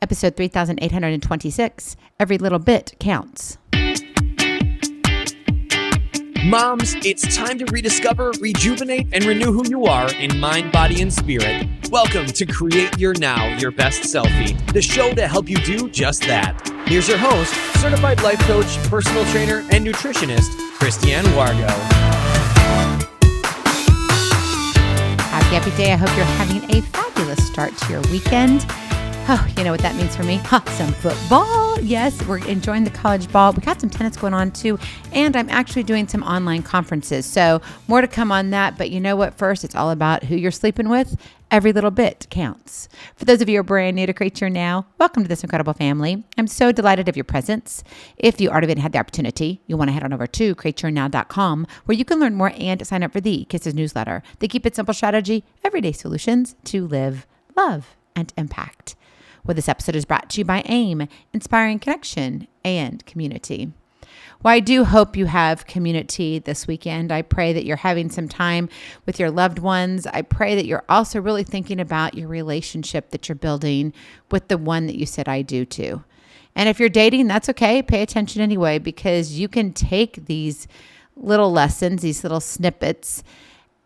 episode 3826. Every little bit counts. Moms, it's time to rediscover, rejuvenate, and renew who you are in mind, body, and spirit. Welcome to Create Your Now, Your Best Selfie, the show to help you do just that. Here's your host, certified life coach, personal trainer, and nutritionist, Christiane Wargo. Happy day. I hope you're having a fabulous start to your weekend. Oh, you know what that means for me? Some football. Yes, we're enjoying the college ball. We got some tennis going on too, and I'm actually doing some online conferences. So more to come on that. But you know what? First, it's all about who you're sleeping with. Every little bit counts. For those of you who are brand new to Create Your Now, welcome to this incredible family. I'm so delighted of your presence. If you already haven't had the opportunity, you'll want to head on over to createyournow.com, where you can learn more and sign up for the Kisses newsletter. They keep it simple strategy, everyday solutions to live, love, and impact. Well, this episode is brought to you by AIM, Inspiring Connection and Community. Well, I do hope you have community this weekend. I pray that you're having some time with your loved ones. I pray that you're also really thinking about your relationship that you're building with the one that you said I do to. And if you're dating, that's okay. Pay attention anyway, because you can take these little lessons, these little snippets,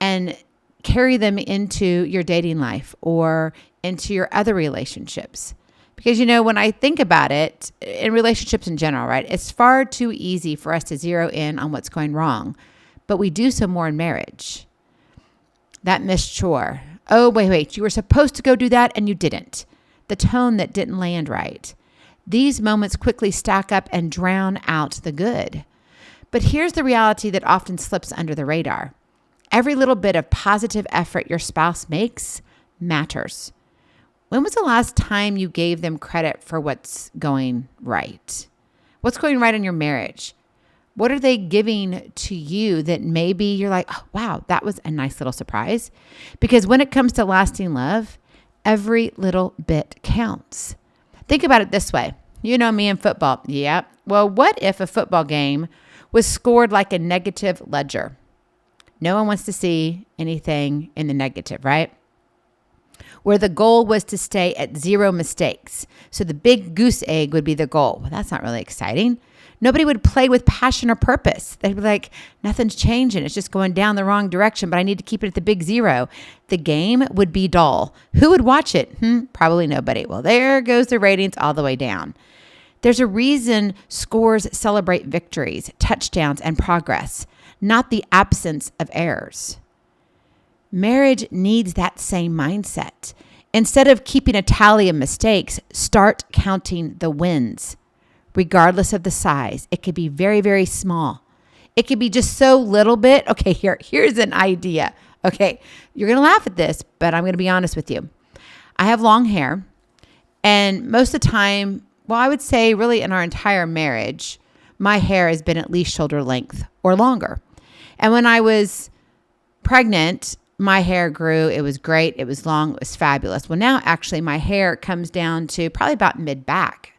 and carry them into your dating life or into your other relationships. Because, you know, when I think about it, in relationships in general, right, it's far too easy for us to zero in on what's going wrong, but we do so more in marriage. That missed chore. Oh, wait, you were supposed to go do that and you didn't. The tone that didn't land right. These moments quickly stack up and drown out the good. But here's the reality that often slips under the radar. Every little bit of positive effort your spouse makes matters. When was the last time you gave them credit for what's going right? What's going right in your marriage? What are they giving to you that maybe you're like, oh, wow, that was a nice little surprise? Because when it comes to lasting love, every little bit counts. Think about it this way. You know me in football. Yeah. Well, what if a football game was scored like a negative ledger? No one wants to see anything in the negative, right? Where the goal was to stay at 0 mistakes. So the big goose egg would be the goal. Well, that's not really exciting. Nobody would play with passion or purpose. They'd be like, nothing's changing. It's just going down the wrong direction, but I need to keep it at the big 0. The game would be dull. Who would watch it? Probably nobody. Well, there goes the ratings all the way down. There's a reason scores celebrate victories, touchdowns, and progress, not the absence of errors. Marriage needs that same mindset. Instead of keeping a tally of mistakes, start counting the wins, regardless of the size. It could be very, very small. It could be just so little bit. Okay, here's an idea. Okay, you're going to laugh at this, but I'm going to be honest with you. I have long hair, and most of the time, well, I would say really in our entire marriage, my hair has been at least shoulder length or longer. And when I was pregnant, my hair grew. It was great. It was long. It was fabulous. Well, now actually my hair comes down to probably about mid-back,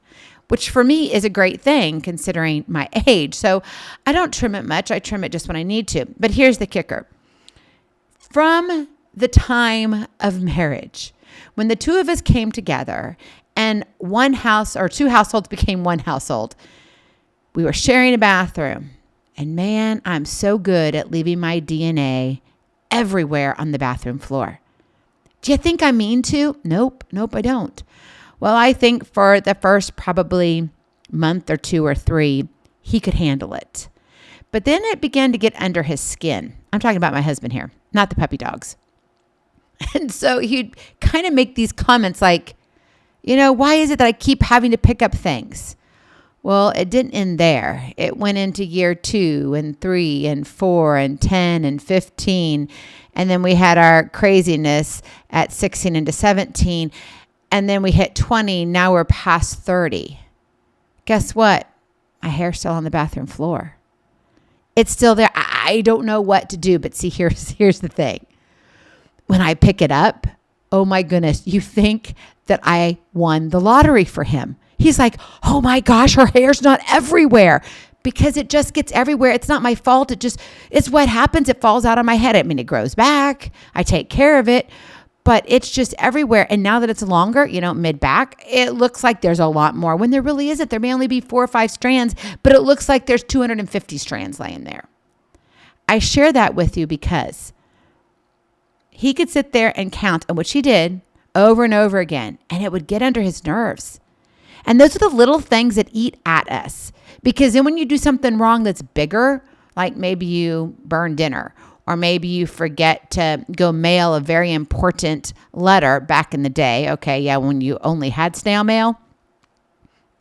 which for me is a great thing considering my age. So I don't trim it much. I trim it just when I need to. But here's the kicker. From the time of marriage, when the two of us came together and one house or two households became one household, we were sharing a bathroom. And man, I'm so good at leaving my DNA everywhere on the bathroom floor. Do you think I mean to? Nope, I don't. Well, I think for the first probably month or 2 or 3, he could handle it. But then it began to get under his skin. I'm talking about my husband here, not the puppy dogs. And so he'd kind of make these comments like, you know, why is it that I keep having to pick up things? Well, it didn't end there. It went into year 2 and 3 and 4 and 10 and 15. And then we had our craziness at 16 into 17. And then we hit 20. Now we're past 30. Guess what? My hair's still on the bathroom floor. It's still there. I don't know what to do. But see, here's the thing. When I pick it up, oh my goodness, you think that I won the lottery for him. He's like, oh my gosh, her hair's not everywhere, because it just gets everywhere. It's not my fault. It's what happens. It falls out of my head. I mean, it grows back. I take care of it. but it's just everywhere. And now that it's longer, mid-back, it looks like there's a lot more when there really isn't. There may only be 4 or 5 strands, but it looks like there's 250 strands laying there. I share that with you because he could sit there and count, and which he did over and over again, and it would get under his nerves. And those are the little things that eat at us. Because then when you do something wrong that's bigger, like maybe you burn dinner, or maybe you forget to go mail a very important letter back in the day. Okay, yeah, when you only had snail mail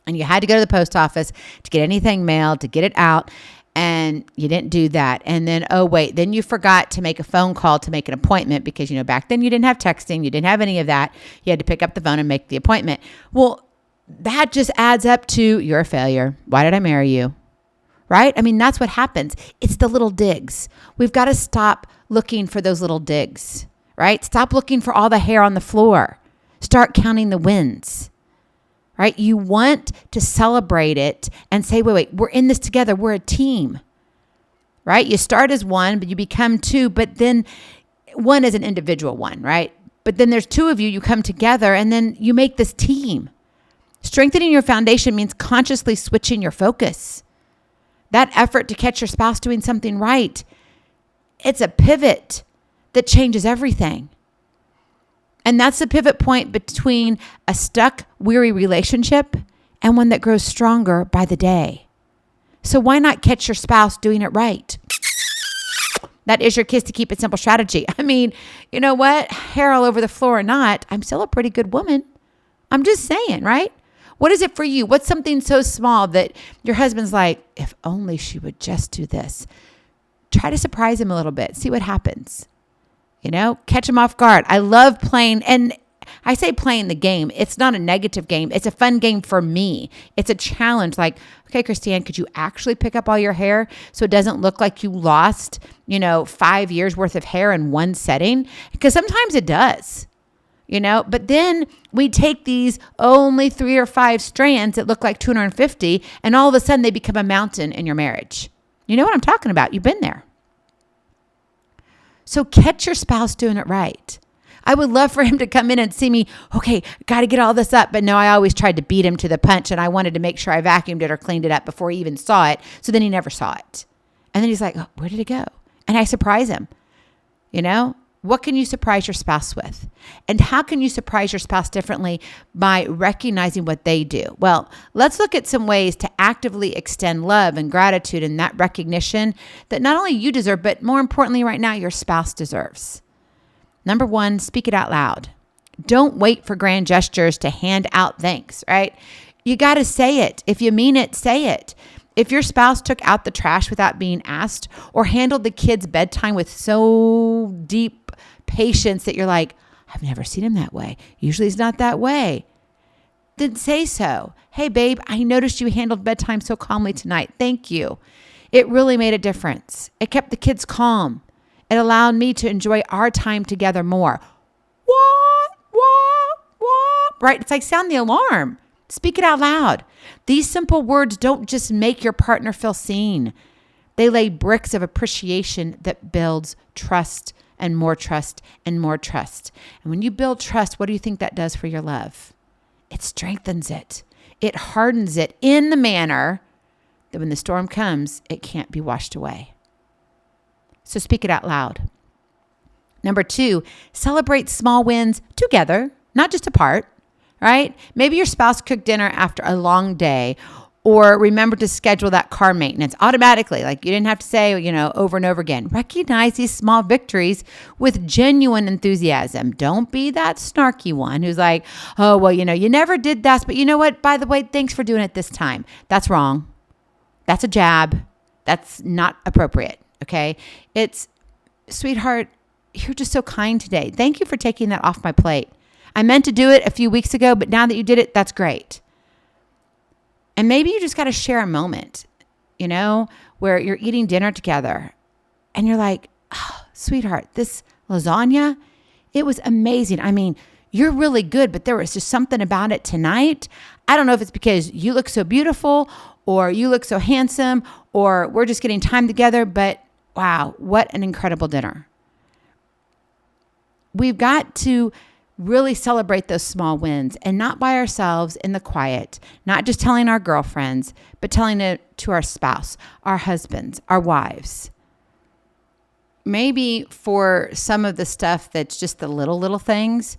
and you had to go to the post office to get anything mailed, to get it out, and you didn't do that. And then, then you forgot to make a phone call to make an appointment because, back then you didn't have texting, you didn't have any of that. You had to pick up the phone and make the appointment. Well, that just adds up to you're a failure. Why did I marry you? Right? I mean, that's what happens. It's the little digs. We've got to stop looking for those little digs, right? Stop looking for all the hair on the floor. Start counting the wins, right? You want to celebrate it and say, wait, we're in this together. We're a team, right? You start as one, but you become two, but then one is an individual one, right? But then there's 2 of you, you come together and then you make this team. Strengthening your foundation means consciously switching your focus. That effort to catch your spouse doing something right, it's a pivot that changes everything. And that's the pivot point between a stuck, weary relationship and one that grows stronger by the day. So why not catch your spouse doing it right? That is your kiss to keep it simple strategy. I mean, you know what? Hair all over the floor or not, I'm still a pretty good woman. I'm just saying, right? What is it for you? What's something so small that your husband's like, if only she would just do this? Try to surprise him a little bit. See what happens. Catch him off guard. I love playing, and I say playing the game. It's not a negative game. It's a fun game for me. It's a challenge. Like, okay, Christine, could you actually pick up all your hair so it doesn't look like you lost, 5 years worth of hair in one setting? Because sometimes it does. But then we take these only 3 or 5 strands that look like 250, and all of a sudden they become a mountain in your marriage. You know what I'm talking about? You've been there. So catch your spouse doing it right. I would love for him to come in and see me, okay, got to get all this up. But no, I always tried to beat him to the punch, and I wanted to make sure I vacuumed it or cleaned it up before he even saw it. So then he never saw it. And then he's like, oh, where did it go? And I surprise him, What can you surprise your spouse with? And how can you surprise your spouse differently by recognizing what they do? Well, let's look at some ways to actively extend love and gratitude and that recognition that not only you deserve, but more importantly right now, your spouse deserves. Number 1, speak it out loud. Don't wait for grand gestures to hand out thanks, right? You got to say it. If you mean it, say it. If your spouse took out the trash without being asked or handled the kids' bedtime with so deep patience that you're like, I've never seen him that way. Usually he's not that way. Then say so. Hey, babe, I noticed you handled bedtime so calmly tonight. Thank you. It really made a difference. It kept the kids calm. It allowed me to enjoy our time together more. What? Right? It's like sound the alarm. Speak it out loud. These simple words don't just make your partner feel seen. They lay bricks of appreciation that builds trust and more trust and more trust. And when you build trust, what do you think that does for your love? It strengthens it. It hardens it in the manner that when the storm comes, it can't be washed away. So speak it out loud. Number 2, celebrate small wins together, not just apart, right? Maybe your spouse cooked dinner after a long day, or remember to schedule that car maintenance automatically. Like you didn't have to say, over and over again. Recognize these small victories with genuine enthusiasm. Don't be that snarky one who's like, oh, well, you never did that. But you know what? By the way, thanks for doing it this time. That's wrong. That's a jab. That's not appropriate. Okay. It's, sweetheart, you're just so kind today. Thank you for taking that off my plate. I meant to do it a few weeks ago, but now that you did it, that's great. And maybe you just got to share a moment, where you're eating dinner together and you're like, oh, sweetheart, this lasagna, it was amazing. I mean, you're really good, but there was just something about it tonight. I don't know if it's because you look so beautiful or you look so handsome or we're just getting time together, but wow, what an incredible dinner. we've got to really celebrate those small wins, and not by ourselves in the quiet, not just telling our girlfriends, but telling it to our spouse, our husbands, our wives. Maybe for some of the stuff that's just the little things,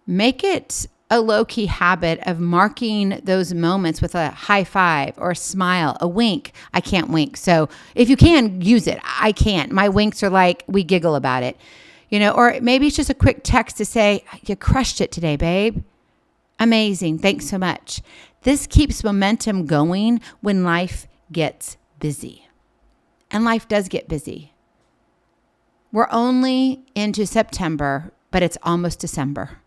make it a low-key habit of marking those moments with a high five or a smile, a wink. I can't wink. So if you can, use it. I can't. My winks are like, we giggle about it. Or maybe it's just a quick text to say, you crushed it today, babe. Amazing. Thanks so much. This keeps momentum going when life gets busy. And life does get busy. We're only into September, but it's almost December.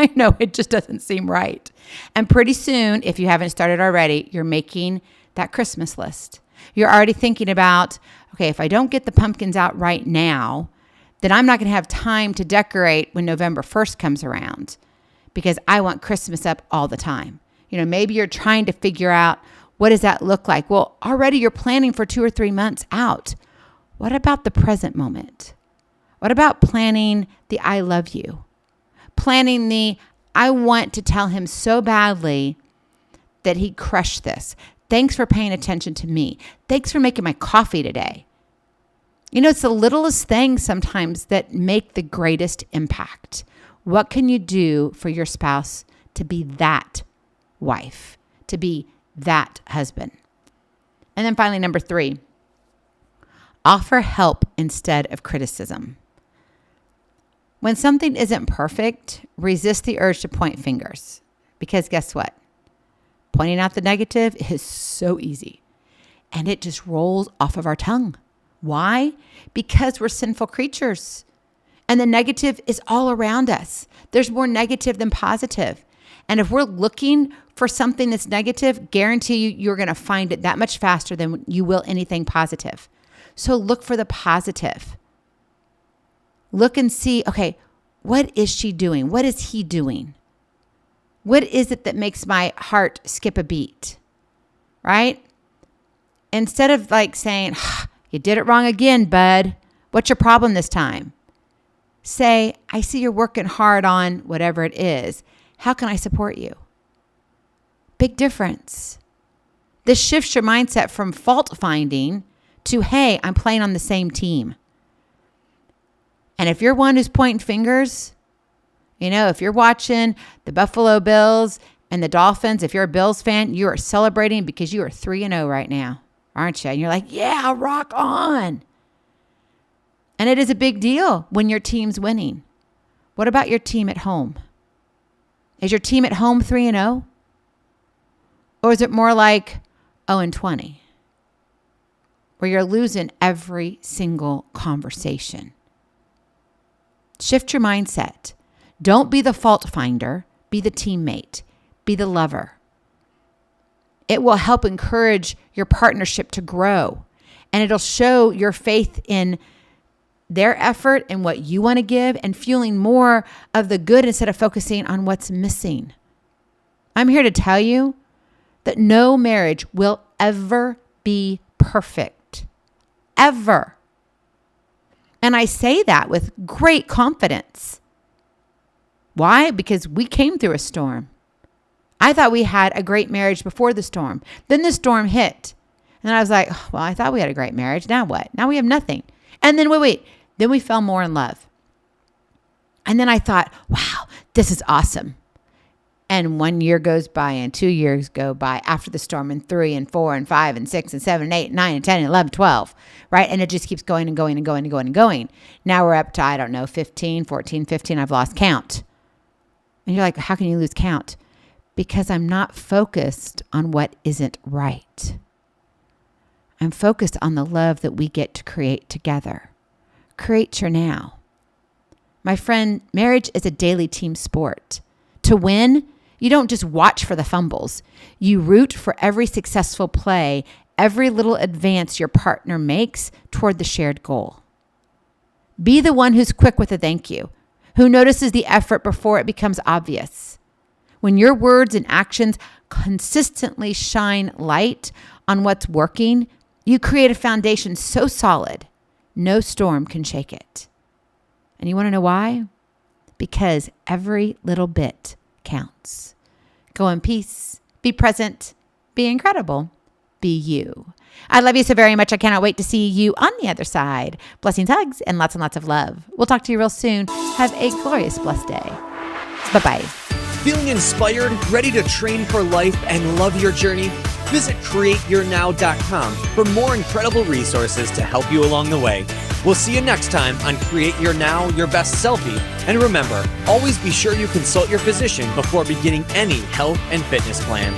I know, it just doesn't seem right. And pretty soon, if you haven't started already, you're making that Christmas list. You're already thinking about, okay, if I don't get the pumpkins out right now, then I'm not going to have time to decorate when November 1st comes around, because I want Christmas up all the time. Maybe you're trying to figure out, what does that look like? Well, already you're planning for 2 or 3 months out. What about the present moment? What about planning the I love you? Planning the I want to tell him so badly that he crushed this. Thanks for paying attention to me. Thanks for making my coffee today. It's the littlest things sometimes that make the greatest impact. What can you do for your spouse to be that wife, to be that husband? And then finally, number 3, offer help instead of criticism. When something isn't perfect, resist the urge to point fingers. Because guess what? Pointing out the negative is so easy. And it just rolls off of our tongue. Why? Because we're sinful creatures. And the negative is all around us. There's more negative than positive. And if we're looking for something that's negative, guarantee you're going to find it that much faster than you will anything positive. So look for the positive. Look and see, okay, what is she doing? What is he doing? What is it that makes my heart skip a beat? Right? Instead of saying, you did it wrong again, bud. What's your problem this time? Say, I see you're working hard on whatever it is. How can I support you? Big difference. This shifts your mindset from fault finding to, hey, I'm playing on the same team. And if you're one who's pointing fingers, if you're watching the Buffalo Bills and the Dolphins, if you're a Bills fan, you are celebrating because you are 3-0 right now, aren't you? And you're like, yeah, rock on. And it is a big deal when your team's winning. What about your team at home? Is your team at home 3-0? Or is it more like 0-20? Where you're losing every single conversation? Shift your mindset. Don't be the fault finder. Be the teammate. Be the lover. It will help encourage your partnership to grow. And it'll show your faith in their effort and what you want to give, and fueling more of the good instead of focusing on what's missing. I'm here to tell you that no marriage will ever be perfect. Ever. And I say that with great confidence. Why? Because we came through a storm. I thought we had a great marriage before the storm. Then the storm hit. And I was like, well, I thought we had a great marriage. Now what? Now we have nothing. And then wait. Then we fell more in love. And then I thought, wow, this is awesome. And 1 year goes by and 2 years go by after the storm, and 3 and 4 and 5 and 6 and 7 and 8 and 9 and 10 and 11, 12, right? And it just keeps going and going and going and going and going. Now we're up to, 15, 14, 15. I've lost count. And you're like, how can you lose count? Because I'm not focused on what isn't right. I'm focused on the love that we get to create together. Create your now. My friend, marriage is a daily team sport. To win, you don't just watch for the fumbles. You root for every successful play, every little advance your partner makes toward the shared goal. Be the one who's quick with a thank you, who notices the effort before it becomes obvious. When your words and actions consistently shine light on what's working, you create a foundation so solid, no storm can shake it. And you want to know why? because every little bit counts. Go in peace, be present, be incredible, be you. I love you so very much. I cannot wait to see you on the other side. Blessings, hugs, and lots of love. We'll talk to you real soon. Have a glorious, blessed day. Bye-bye. Feeling inspired, ready to train for life and love your journey? Visit createyournow.com for more incredible resources to help you along the way. We'll see you next time on Create Your Now, Your Best Selfie. And remember, always be sure you consult your physician before beginning any health and fitness plan.